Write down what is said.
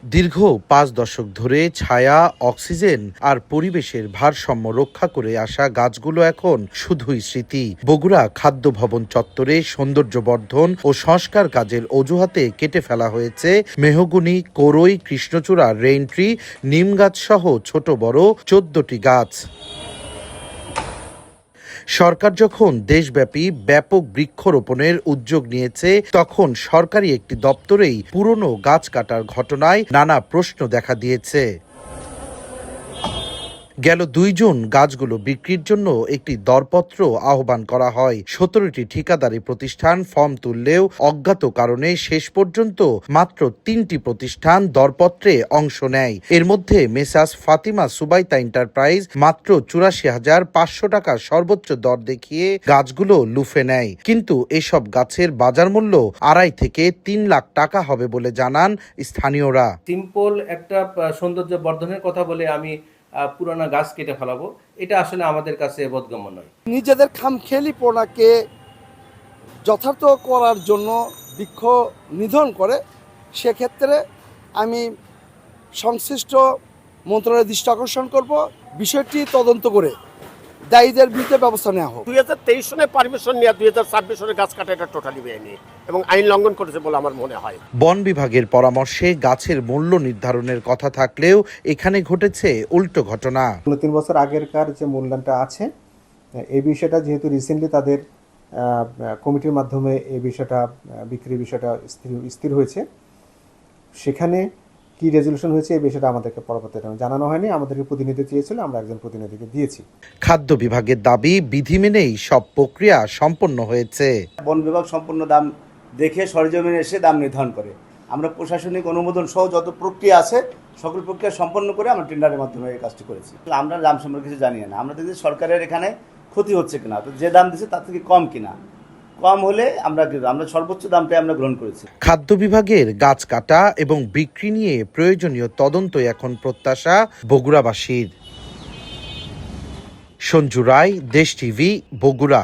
দীর্ঘ ৫ দশক ধরে ছায়া, অক্সিজেন আর পরিবেশের ভারসাম্য রক্ষা করে আসা গাছগুলো এখন শুধুই স্মৃতি। বগুড়া খাদ্য ভবন চত্বরে সৌন্দর্য বর্ধন ও সংস্কার কাজের অজুহাতে কেটে ফেলা হয়েছে মেহগনি, করই, কৃষ্ণচূড়া, রেইন ট্রি, নিম গাছ সহ ছোট বড় ১৪টি গাছ। সরকার যখন দেশব্যাপী ব্যাপক বৃক্ষরোপণের উদ্যোগ নিয়েছে, তখন সরকারি একটি দপ্তরেই পুরনো গাছ কাটার ঘটনায় নানা প্রশ্ন দেখা দিয়েছে। গেল ২ জুন গাছগুলো বিক্রির জন্য একটি দরপত্র আহ্বান করা হয়। ১৭টি ঠিকাদারি প্রতিষ্ঠান ফর্ম তুললেও অজ্ঞাত কারণে শেষ পর্যন্ত মাত্র ৩টি প্রতিষ্ঠান দরপত্রে অংশ নেয়। এর মধ্যে মেসার্স ফাতিমা সুবাইতা এন্টারপ্রাইজ মাত্র ৮৪,৫০০ টাকার সর্বোচ্চ দর দেখিয়ে গাছগুলো লুফে নেয়। কিন্তু এসব গাছের বাজার মূল্য ২.৫ থেকে ৩ লাখ টাকা হবে বলে জানান স্থানীয়রা। সিম্পল একটা সৌন্দর্য বর্ধনের কথা বলে আমি পুরানা গাছ কেটে ফেলাবো, এটা আসলে আমাদের কাছে বোধগম্য নয়। নিজেদের খামখেয়ালিপনাকে যথার্থ করার জন্য বৃক্ষ নিধন করে, সেক্ষেত্রে আমি সংশ্লিষ্ট মন্ত্রণালয়ের দৃষ্টি আকর্ষণ করব, বিষয়টি তদন্ত করে দায়ীদের বিরুদ্ধে ব্যবস্থা নেওয়া হোক। 2023 সনে পারমিশন নিয়ে 2026 সনে গাছ কাটা এটা টোটালি বেআইনি এবং আইন লঙ্ঘন করেছে বলে আমার মনে হয়। বন বিভাগের পরামর্শে গাছের মূল্য নির্ধারণের কথা থাকলেও এখানে ঘটেছে উল্টো ঘটনা। 3 বছর আগেরকার যে মূল্যায়নটা আছে, এই বিষয়টা যেহেতু রিসেন্টলি তাদের কমিটির মাধ্যমে এই বিষয়টা বিক্রির বিষয়টা স্থির হয়েছে, সেখানে কি রেজলিউশন হয়েছে এই বিষয়টা আমাদেরকে পরবর্তীতে জানানো হয়নি। আমাদেরকে প্রতিনিধি চেয়েছিল, আমরা একজন প্রতিনিধিকে দিয়েছি। খাদ্য বিভাগের দাবি, বিধি মেনেই সব প্রক্রিয়া সম্পন্ন হয়েছে। বন বিভাগ সম্পূর্ণ দাম দেখে সরেজমিনে এসে দাম নির্ধারণ করে। আমরা প্রশাসনিক অনুমোদন সহ যত প্রক্রিয়া আছে সকল প্রক্রিয়া সম্পন্ন করে আমরা টেন্ডারের মাধ্যমে এই কাজটি করেছি। আমরা দাম সম্পর্কে কিছু জানি না, আমরা দেখি সরকারের এখানে ক্ষতি হচ্ছে কিনা, তো যে দাম দিচ্ছে তার থেকে কম কিনা, কম হলে আমরা সর্বোচ্চ দামটাই আমরা গ্রহণ করেছি। খাদ্য বিভাগের গাছ কাটা এবং বিক্রি নিয়ে প্রয়োজনীয় তদন্ত এখন প্রত্যাশা বগুড়াবাসীর। সঞ্জু রায়, দেশ টিভি, বগুড়া।